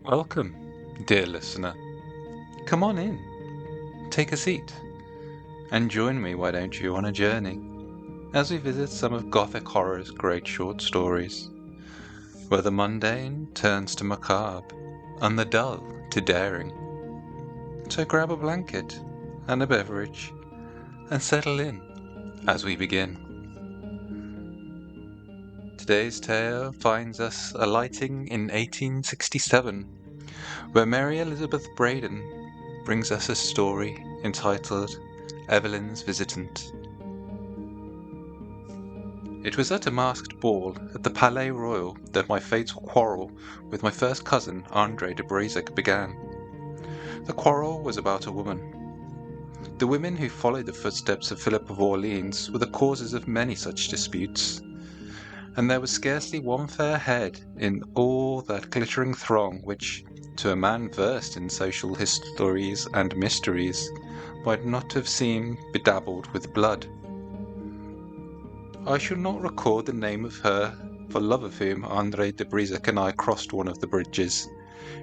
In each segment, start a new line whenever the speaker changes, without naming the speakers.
Welcome, dear listener. Come on in, take a seat, and join me, why don't you, on a journey as we visit some of Gothic horror's great short stories, where the mundane turns to macabre and the dull to daring. So grab a blanket and a beverage and settle in as we begin. Today's tale finds us alighting in 1867, where Mary Elizabeth Braddon brings us a story entitled Evelines Visitant. It was at a masked ball at the Palais Royal that my fatal quarrel with my first cousin, Andre de Brazac, began. The quarrel was about a woman. The women who followed the footsteps of Philip of Orleans were the causes of many such disputes, and there was scarcely one fair head in all that glittering throng which, to a man versed in social histories and mysteries, might not have seemed bedabbled with blood. I shall not record the name of her for love of whom Andre de Brazac and I crossed one of the bridges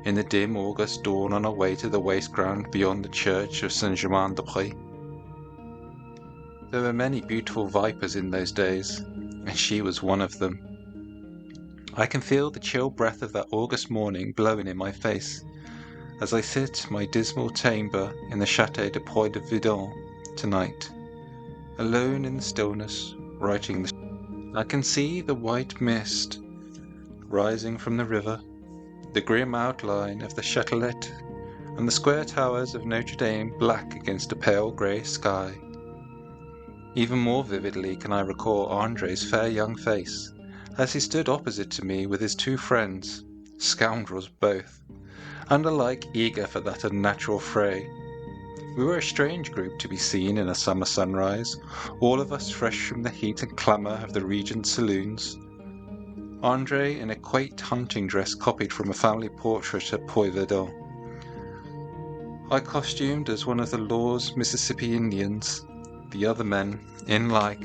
in the dim August dawn on our way to the waste ground beyond the church of Saint-Germain-des-Prés. There were many beautiful vipers in those days, and she was one of them. I can feel the chill breath of that August morning blowing in my face as I sit my dismal chamber in the Château de Puy-de-Verdun tonight, alone in the stillness, writing I can see the white mist rising from the river, the grim outline of the Châtelet, and the square towers of Notre Dame black against a pale grey sky. Even more vividly can I recall Andre's fair young face, as he stood opposite to me with his two friends, scoundrels both, and alike eager for that unnatural fray. We were a strange group to be seen in a summer sunrise, all of us fresh from the heat and clamour of the Regent's saloons. Andre in a quaint hunting dress copied from a family portrait at Puy-de-Verdun. I costumed as one of the Law's Mississippi Indians, the other men in like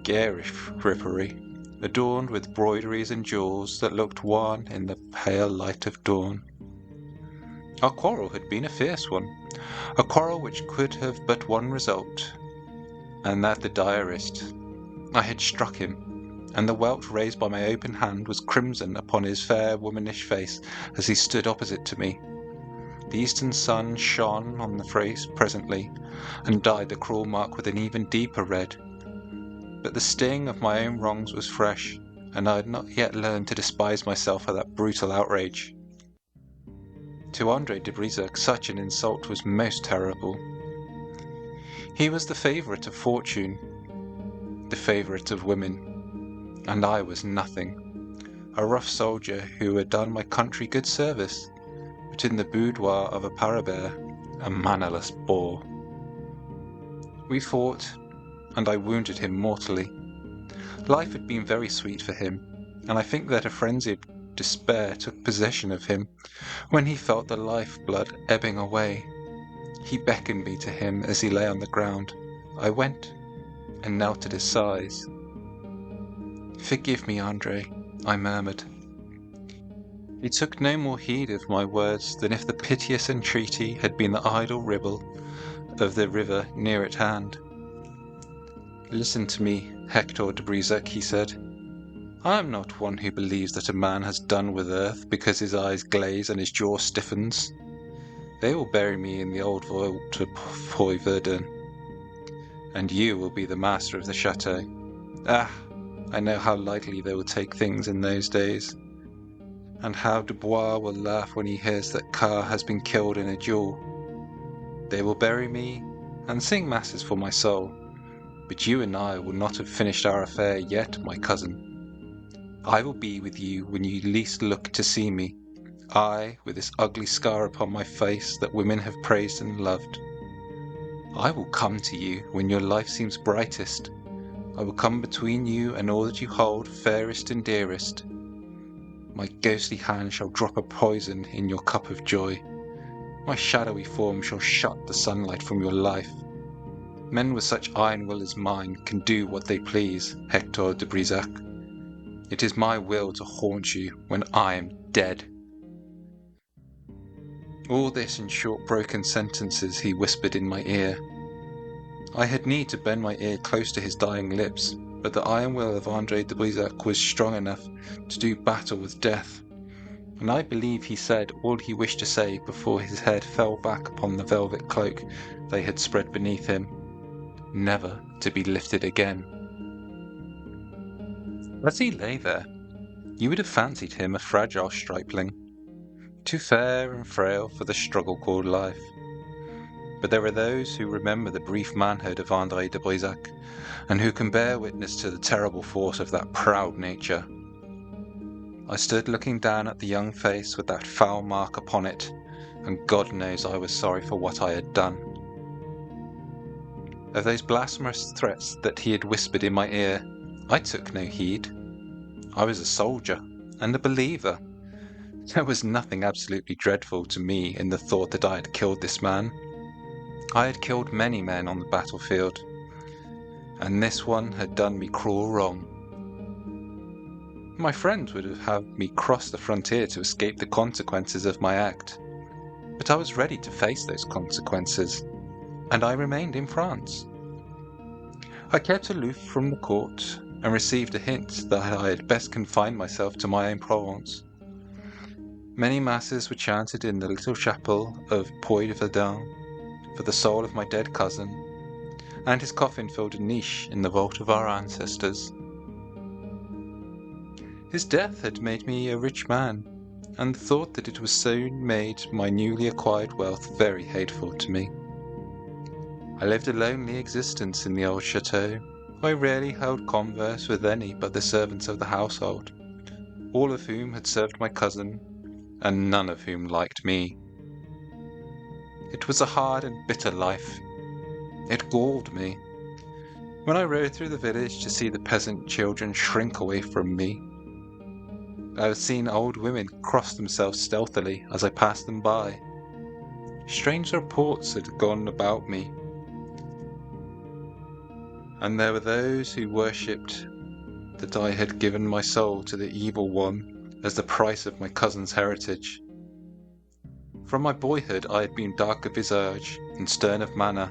garish frippery, adorned with broideries and jewels that looked wan in the pale light of dawn. Our quarrel had been a fierce one, a quarrel which could have but one result, and that the direst. I had struck him, and the welt raised by my open hand was crimson upon his fair womanish face as he stood opposite to me. The eastern sun shone on the face presently, and dyed the cruel mark with an even deeper red. But the sting of my own wrongs was fresh, and I had not yet learned to despise myself for that brutal outrage. To Andre de Brazac such an insult was most terrible. He was the favourite of fortune, the favourite of women, and I was nothing, a rough soldier who had done my country good service, but in the boudoir of a parabère, a mannerless boor. We fought, and I wounded him mortally. Life had been very sweet for him, and I think that a frenzied despair took possession of him when he felt the life-blood ebbing away. He beckoned me to him as he lay on the ground. I went and knelt at his side. "Forgive me, Andre," I murmured. He took no more heed of my words than if the piteous entreaty had been the idle ripple of the river near at hand. "Listen to me, Hector de Brazac," he said. "I am not one who believes that a man has done with earth because his eyes glaze and his jaw stiffens. They will bury me in the old vault of Puy-de-Verdun, and you will be the master of the chateau. Ah, I know how lightly they will take things in those days, and how Dubois will laugh when he hears that Carr has been killed in a duel. They will bury me and sing masses for my soul, but you and I will not have finished our affair yet, my cousin. I will be with you when you least look to see me, I with this ugly scar upon my face that women have praised and loved. I will come to you when your life seems brightest. I will come between you and all that you hold fairest and dearest. My ghostly hand shall drop a poison in your cup of joy. My shadowy form shall shut the sunlight from your life. Men with such iron will as mine can do what they please, Hector de Brazac. It is my will to haunt you when I am dead." All this in short broken sentences he whispered in my ear. I had need to bend my ear close to his dying lips, but the iron will of Andre de Brissac was strong enough to do battle with death, and I believe he said all he wished to say before his head fell back upon the velvet cloak they had spread beneath him, never to be lifted again. As he lay there, you would have fancied him a fragile stripling, too fair and frail for the struggle called life. But there are those who remember the brief manhood of Andre de Brissac, and who can bear witness to the terrible force of that proud nature. I stood looking down at the young face with that foul mark upon it, and God knows I was sorry for what I had done. Of those blasphemous threats that he had whispered in my ear, I took no heed. I was a soldier, and a believer. There was nothing absolutely dreadful to me in the thought that I had killed this man. I had killed many men on the battlefield, and this one had done me cruel wrong. My friends would have had me cross the frontier to escape the consequences of my act, but I was ready to face those consequences, and I remained in France. I kept aloof from the court, and received a hint that I had best confine myself to my own Provence. Many masses were chanted in the little chapel of Eveline for the soul of my dead cousin, and his coffin filled a niche in the vault of our ancestors. His death had made me a rich man, and the thought that it was soon made my newly acquired wealth very hateful to me. I lived a lonely existence in the old chateau. I rarely held converse with any but the servants of the household, all of whom had served my cousin, and none of whom liked me. It was a hard and bitter life. It galled me. When I rode through the village to see the peasant children shrink away from me, I had seen old women cross themselves stealthily as I passed them by. Strange reports had gone about me, and there were those who worshipped that I had given my soul to the evil one as the price of my cousin's heritage. From my boyhood I had been dark of visage and stern of manner,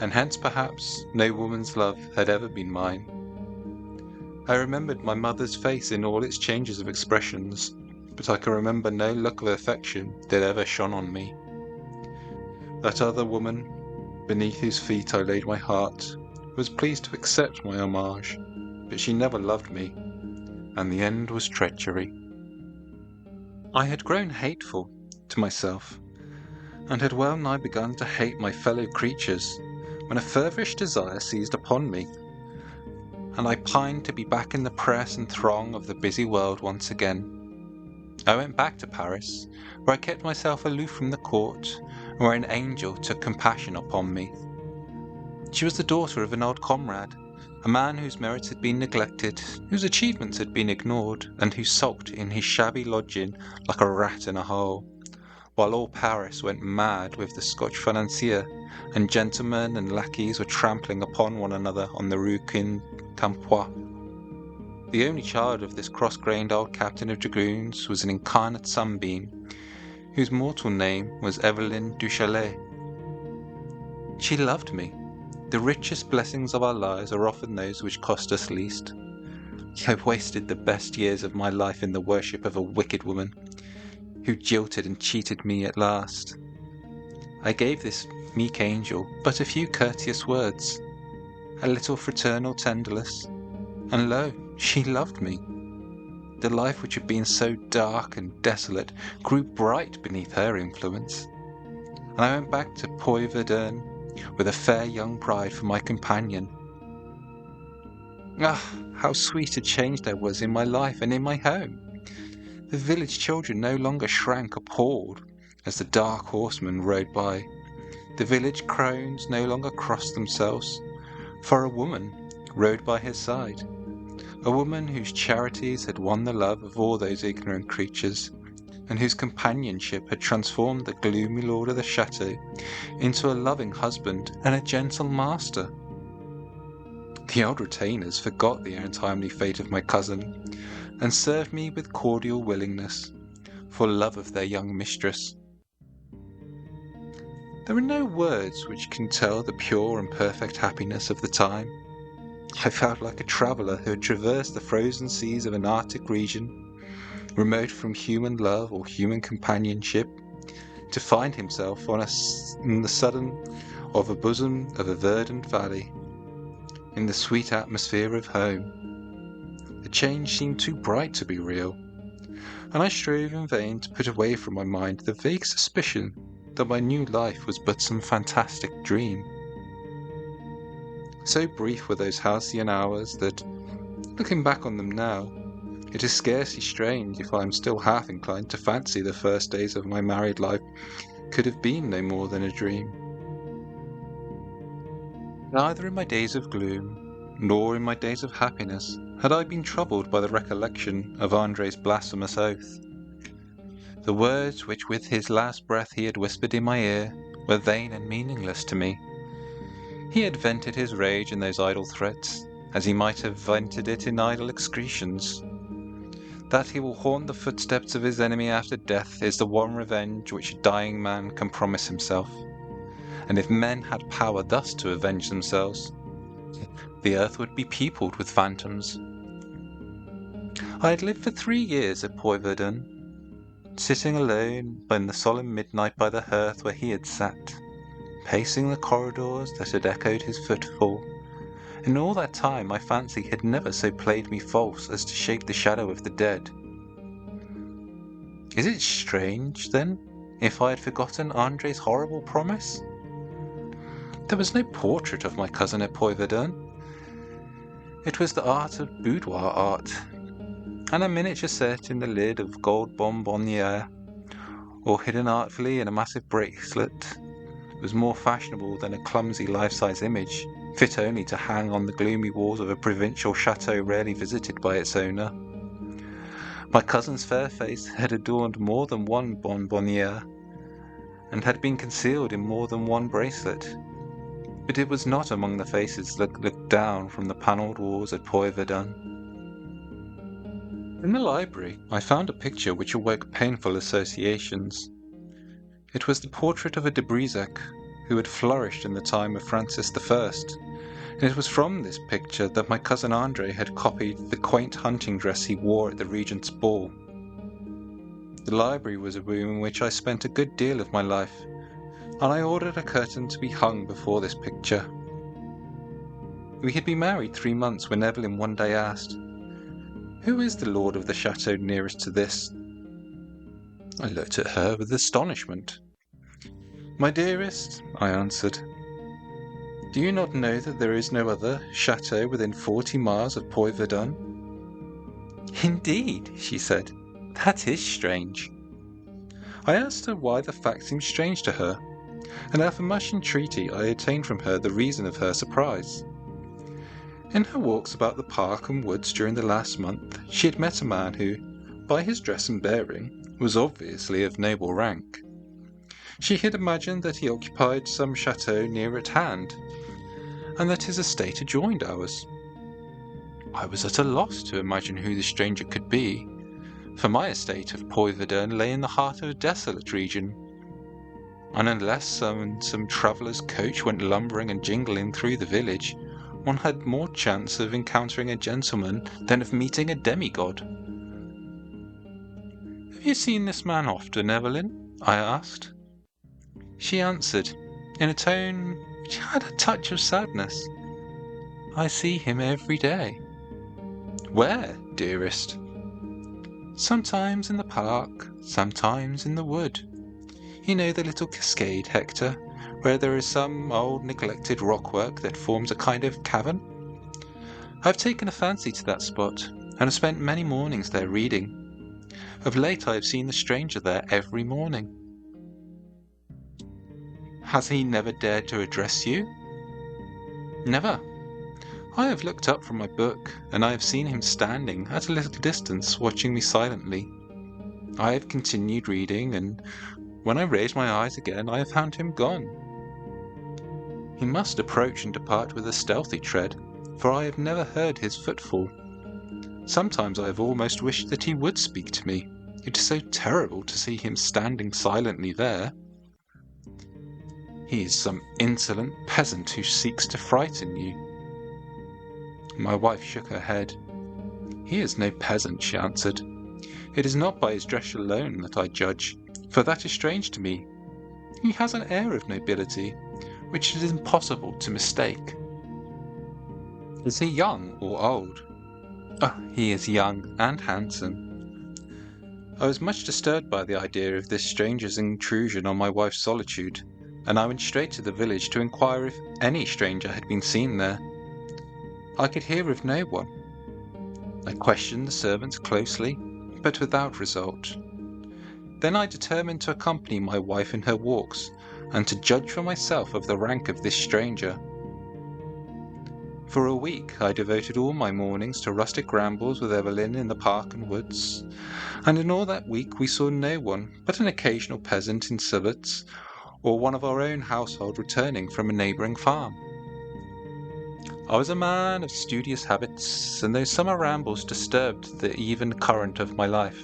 and hence perhaps no woman's love had ever been mine. I remembered my mother's face in all its changes of expressions, but I can remember no look of affection that ever shone on me. That other woman, beneath whose feet I laid my heart, was pleased to accept my homage, but she never loved me, and the end was treachery. I had grown hateful to myself, and had well nigh begun to hate my fellow creatures, when a feverish desire seized upon me, and I pined to be back in the press and throng of the busy world once again. I went back to Paris, where I kept myself aloof from the court, and where an angel took compassion upon me. She was the daughter of an old comrade, a man whose merits had been neglected, whose achievements had been ignored, and who sulked in his shabby lodging like a rat in a hole, while all Paris went mad with the Scotch financier, and gentlemen and lackeys were trampling upon one another on the Rue Quincampoix. The only child of this cross-grained old captain of dragoons was an incarnate sunbeam, whose mortal name was Eveline du Chalet. She loved me. The richest blessings of our lives are often those which cost us least. I wasted the best years of my life in the worship of a wicked woman, who jilted and cheated me at last. I gave this meek angel but a few courteous words, a little fraternal tenderness, and lo, she loved me. The life which had been so dark and desolate grew bright beneath her influence, and I went back to Verdun with a fair young bride for my companion. Ah, how sweet a change there was in my life and in my home! The village children no longer shrank appalled as the dark horseman rode by. The village crones no longer crossed themselves, for a woman rode by his side, a woman whose charities had won the love of all those ignorant creatures, and whose companionship had transformed the gloomy lord of the chateau into a loving husband and a gentle master. The old retainers forgot the untimely fate of my cousin, and served me with cordial willingness, for love of their young mistress. There are no words which can tell the pure and perfect happiness of the time. I felt like a traveller who had traversed the frozen seas of an Arctic region, remote from human love or human companionship, to find himself in the sudden of a bosom of a verdant valley, in the sweet atmosphere of home. The change seemed too bright to be real, and I strove in vain to put away from my mind the vague suspicion that my new life was but some fantastic dream. So brief were those halcyon hours that, looking back on them now, it is scarcely strange if I am still half inclined to fancy the first days of my married life could have been no more than a dream. Neither in my days of gloom, nor in my days of happiness, had I been troubled by the recollection of Andre's blasphemous oath. The words which with his last breath he had whispered in my ear were vain and meaningless to me. He had vented his rage in those idle threats, as he might have vented it in idle excretions. That he will haunt the footsteps of his enemy after death is the one revenge which a dying man can promise himself. And if men had power thus to avenge themselves, the earth would be peopled with phantoms. I had lived for 3 years at Poiverdon, sitting alone in the solemn midnight by the hearth where he had sat, pacing the corridors that had echoed his footfall. In all that time my fancy had never so played me false as to shape the shadow of the dead. Is it strange, then, if I had forgotten Andre's horrible promise? There was no portrait of my cousin at Poiverdon. It was the art of boudoir art, and a miniature set in the lid of gold bonbonniere, or hidden artfully in a massive bracelet, was more fashionable than a clumsy life-size image, fit only to hang on the gloomy walls of a provincial chateau rarely visited by its owner. My cousin's fair face had adorned more than one bonbonniere, and had been concealed in more than one bracelet, but it was not among the faces that looked down from the panelled walls at Poiverdon. In the library I found a picture which awoke painful associations. It was the portrait of a de Brésac who had flourished in the time of Francis I, and it was from this picture that my cousin Andre had copied the quaint hunting dress he wore at the Regent's ball. The library was a room in which I spent a good deal of my life, and I ordered a curtain to be hung before this picture. We had been married 3 months when Eveline one day asked, "Who is the lord of the chateau nearest to this?" I looked at her with astonishment. "My dearest," I answered, "do you not know that there is no other chateau within 40 miles of Poiverdon?" "Indeed," she said, "that is strange." I asked her why the fact seemed strange to her, and after much entreaty I obtained from her the reason of her surprise. In her walks about the park and woods during the last month, she had met a man who, by his dress and bearing, was obviously of noble rank. She had imagined that he occupied some chateau near at hand, and that his estate adjoined ours. I was at a loss to imagine who the stranger could be, for my estate of Poiverdon lay in the heart of a desolate region, and unless some traveller's coach went lumbering and jingling through the village, one had more chance of encountering a gentleman than of meeting a demigod. "Have you seen this man often, Eveline?" I asked. She answered, in a tone which had a touch of sadness, "I see him every day." "Where, dearest?" "Sometimes in the park, sometimes in the wood. You know the little cascade, Hector, where there is some old neglected rockwork that forms a kind of cavern? I have taken a fancy to that spot, and have spent many mornings there reading. Of late I have seen the stranger there every morning." "Has he never dared to address you?" "Never. I have looked up from my book, and I have seen him standing at a little distance watching me silently. I have continued reading, and when I raised my eyes again I have found him gone. He must approach and depart with a stealthy tread, for I have never heard his footfall. Sometimes I have almost wished that he would speak to me. It is so terrible to see him standing silently there." He is some insolent peasant who seeks to frighten you. My wife shook her head. He is no peasant, she answered. It is not by his dress alone that I judge, for that is strange to me. He has an air of nobility, which it is impossible to mistake. Is he young or old? Oh, he is young and handsome. I was much disturbed by the idea of this stranger's intrusion on my wife's solitude, and I went straight to the village to inquire if any stranger had been seen there. I could hear of no one. I questioned the servants closely, but without result. Then I determined to accompany my wife in her walks, and to judge for myself of the rank of this stranger. For a week I devoted all my mornings to rustic rambles with Eveline in the park and woods, and in all that week we saw no one but an occasional peasant in sabots, or one of our own household returning from a neighbouring farm. I was a man of studious habits, and those summer rambles disturbed the even current of my life.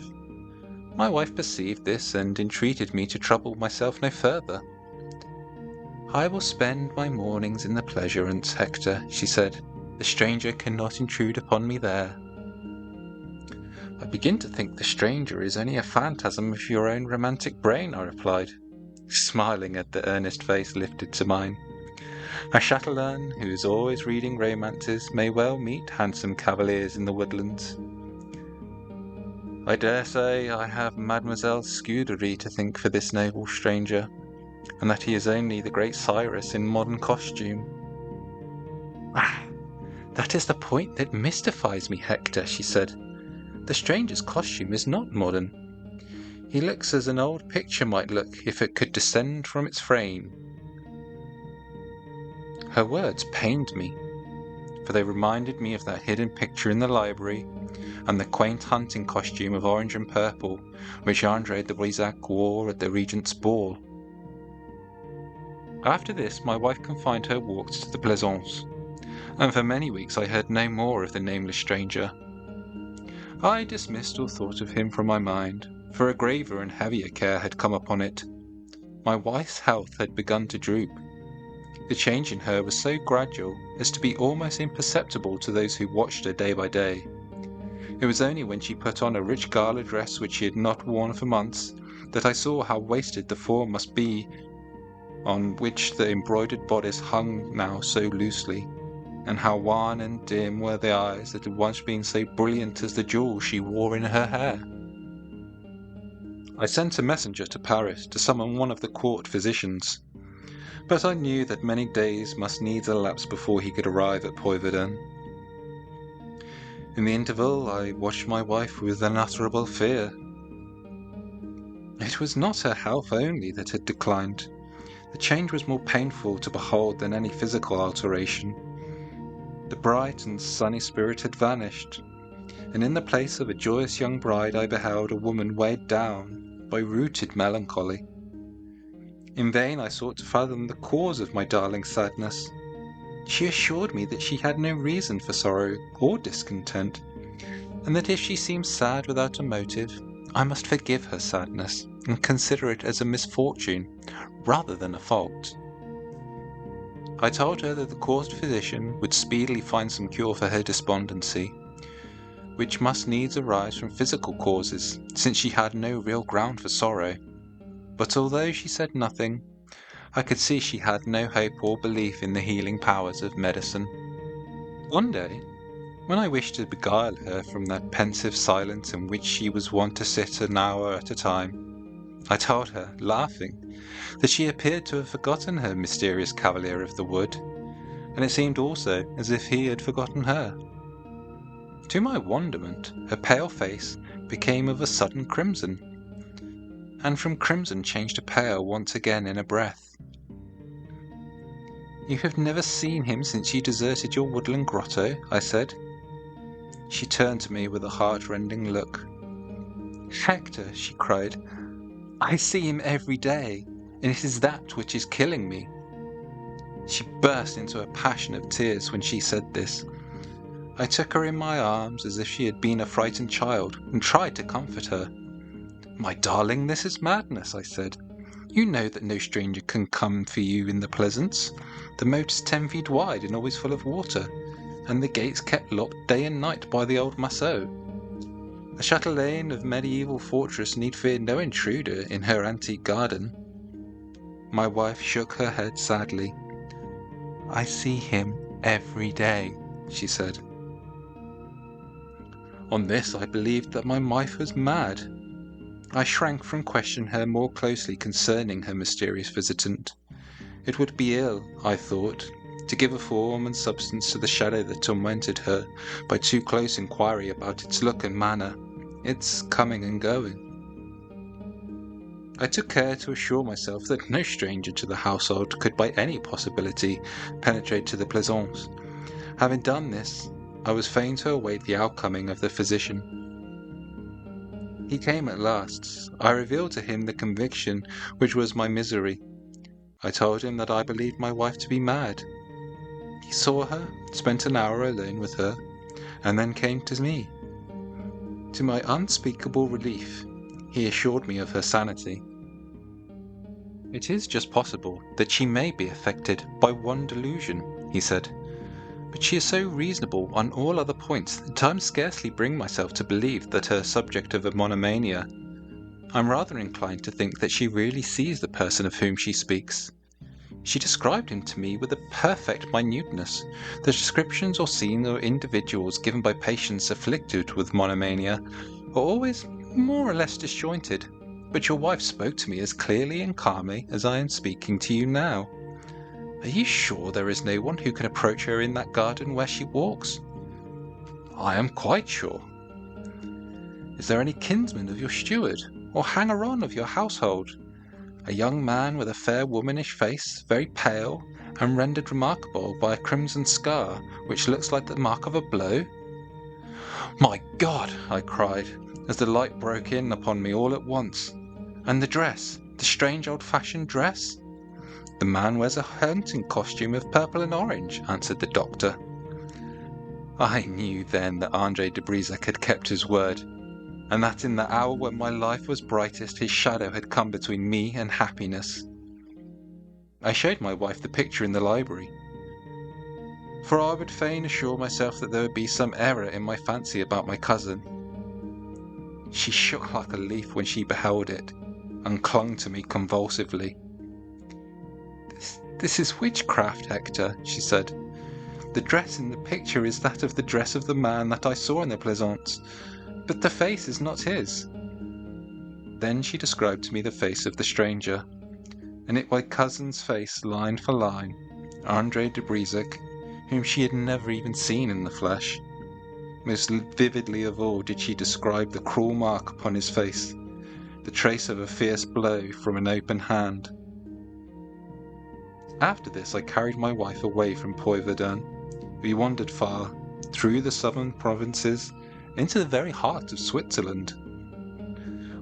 My wife perceived this, and entreated me to trouble myself no further. I will spend my mornings in the pleasaunce, Hector, she said. The stranger cannot intrude upon me there. I begin to think the stranger is only a phantasm of your own romantic brain, I replied, smiling at the earnest face lifted to mine. A chatelaine who is always reading romances may well meet handsome cavaliers in the woodlands. I dare say I have Mademoiselle Scudery to thank for this noble stranger, and that he is only the great Cyrus in modern costume. Ah, that is the point that mystifies me, Hector, she said. The stranger's costume is not modern. He looks as an old picture might look if it could descend from its frame. Her words pained me, for they reminded me of that hidden picture in the library, and the quaint hunting costume of orange and purple which André de Brissac wore at the Regent's ball. After this my wife confined her walks to the Plaisance, and for many weeks I heard no more of the nameless stranger. I dismissed all thought of him from my mind, for a graver and heavier care had come upon it. My wife's health had begun to droop. The change in her was so gradual as to be almost imperceptible to those who watched her day by day. It was only when she put on a rich gala dress which she had not worn for months that I saw how wasted the form must be on which the embroidered bodice hung now so loosely, and how wan and dim were the eyes that had once been so brilliant as the jewels she wore in her hair. I sent a messenger to Paris to summon one of the court physicians, but I knew that many days must needs elapse before he could arrive at Poiverdin. In the interval I watched my wife with unutterable fear. It was not her health only that had declined. The change was more painful to behold than any physical alteration. The bright and sunny spirit had vanished, and in the place of a joyous young bride I beheld a woman weighed down by rooted melancholy. In vain I sought to fathom the cause of my darling's sadness. She assured me that she had no reason for sorrow or discontent, and that if she seemed sad without a motive, I must forgive her sadness and consider it as a misfortune rather than a fault. I told her that the court physician would speedily find some cure for her despondency, which must needs arise from physical causes, since she had no real ground for sorrow. But although she said nothing, I could see she had no hope or belief in the healing powers of medicine. One day, when I wished to beguile her from that pensive silence in which she was wont to sit an hour at a time, I told her, laughing, that she appeared to have forgotten her mysterious cavalier of the wood, and it seemed also as if he had forgotten her. To my wonderment, her pale face became of a sudden crimson, and from crimson changed to pale once again in a breath. "You have never seen him since you deserted your woodland grotto?" I said. She turned to me with a heart-rending look. "Hector," she cried, "I see him every day, and it is that which is killing me." She burst into a passion of tears when she said this. I took her in my arms as if she had been a frightened child, and tried to comfort her. "My darling, this is madness," I said. You know that no stranger can come for you in the Pleasance. The moat's 10 feet wide and always full of water, and the gates kept locked day and night by the old Masseau. A chatelaine of medieval fortress need fear no intruder in her antique garden. My wife shook her head sadly. I see him every day, she said. On this I believed that my wife was mad. I shrank from questioning her more closely concerning her mysterious visitant. It would be ill, I thought, to give a form and substance to the shadow that tormented her by too close inquiry about its look and manner, its coming and going. I took care to assure myself that no stranger to the household could by any possibility penetrate to the Pleasance. Having done this, I was fain to await the outcoming of the physician. He came at last. I revealed to him the conviction which was my misery. I told him that I believed my wife to be mad. He saw her, spent an hour alone with her, and then came to me. To my unspeakable relief, he assured me of her sanity. It is just possible that she may be affected by one delusion, he said, but she is so reasonable on all other points that I scarcely bring myself to believe that her subject of a monomania. I'm rather inclined to think that she really sees the person of whom she speaks. She described him to me with a perfect minuteness. The descriptions or scenes or individuals given by patients afflicted with monomania are always more or less disjointed, but your wife spoke to me as clearly and calmly as I am speaking to you now. Are you sure there is no one who can approach her in that garden where she walks? I am quite sure. Is there any kinsman of your steward, or hanger-on of your household? A young man with a fair womanish face, very pale, and rendered remarkable by a crimson scar, which looks like the mark of a blow? My God! I cried, as the light broke in upon me all at once. And the dress, the strange old-fashioned dress? The man wears a hunting costume of purple and orange, answered the doctor. I knew then that Andre de Brisac had kept his word, and that in the hour when my life was brightest his shadow had come between me and happiness. I showed my wife the picture in the library, for I would fain assure myself that there would be some error in my fancy about my cousin. She shook like a leaf when she beheld it, and clung to me convulsively. This is witchcraft, Hector, she said. The dress in the picture is that of the dress of the man that I saw in the Pleasance, but the face is not his. Then she described to me the face of the stranger, and it was my cousin's face line for line, Andre de Brisac, whom she had never even seen in the flesh. Most vividly of all did she describe the cruel mark upon his face, the trace of a fierce blow from an open hand. After this I carried my wife away from Verdun. We wandered far, through the southern provinces, into the very heart of Switzerland.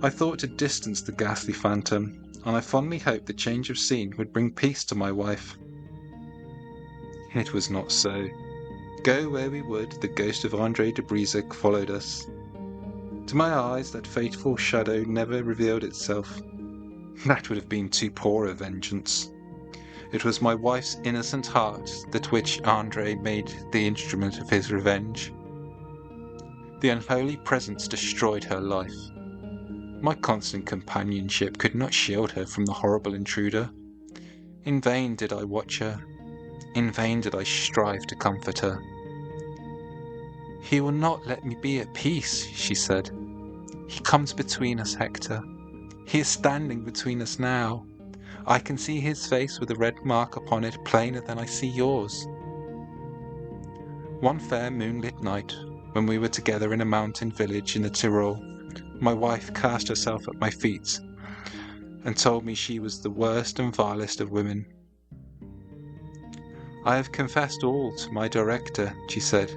I thought to distance the ghastly phantom, and I fondly hoped the change of scene would bring peace to my wife. It was not so. Go where we would, the ghost of Andre de Brisac followed us. To my eyes that fateful shadow never revealed itself. That would have been too poor a vengeance. It was my wife's innocent heart that which Andre made the instrument of his revenge. The unholy presence destroyed her life. My constant companionship could not shield her from the horrible intruder. In vain did I watch her. In vain did I strive to comfort her. He will not let me be at peace, she said. He comes between us, Hector. He is standing between us now. I can see his face with a red mark upon it plainer than I see yours. One fair moonlit night, when we were together in a mountain village in the Tyrol, my wife cast herself at my feet and told me she was the worst and vilest of women. I have confessed all to my director, she said.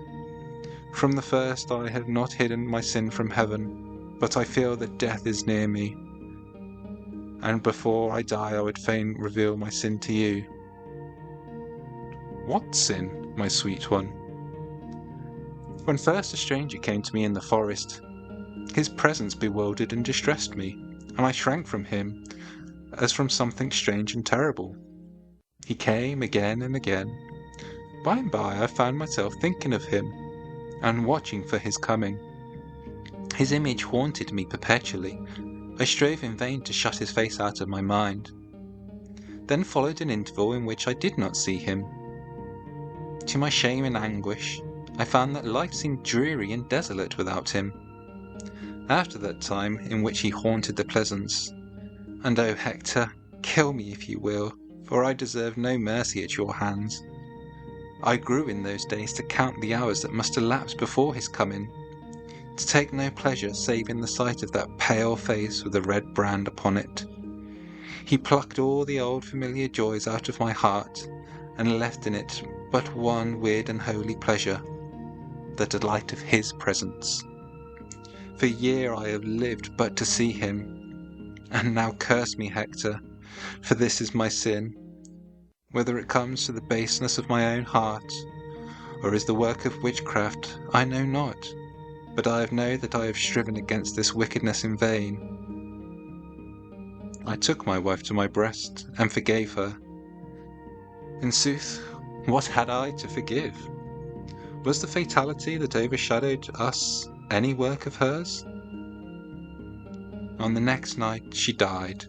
From the first I have not hidden my sin from heaven, but I feel that death is near me, and before I die I would fain reveal my sin to you. What sin, my sweet one? When first a stranger came to me in the forest, his presence bewildered and distressed me, and I shrank from him, as from something strange and terrible. He came again and again. By and by I found myself thinking of him and watching for his coming. His image haunted me perpetually. I strove in vain to shut his face out of my mind. Then followed an interval in which I did not see him. To my shame and anguish, I found that life seemed dreary and desolate without him. After that time in which he haunted the pleasance, and oh, Hector, kill me if you will, for I deserve no mercy at your hands. I grew in those days to count the hours that must elapse before his coming, to take no pleasure save in the sight of that pale face with a red brand upon it. He plucked all the old familiar joys out of my heart, and left in it but one weird and holy pleasure, the delight of his presence. For a year I have lived but to see him, and now curse me, Hector, for this is my sin. Whether it comes to the baseness of my own heart, or is the work of witchcraft, I know not, but I know that I have striven against this wickedness in vain. I took my wife to my breast, and forgave her. In sooth, what had I to forgive? Was the fatality that overshadowed us any work of hers? On the next night she died,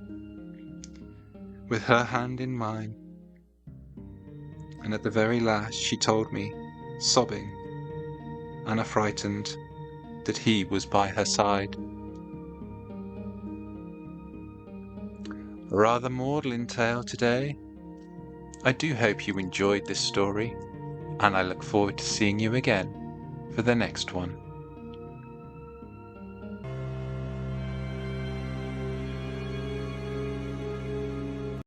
with her hand in mine, and at the very last she told me, sobbing and affrighted, that he was by her side. A rather maudlin tale today. I do hope you enjoyed this story, and I look forward to seeing you again for the next one.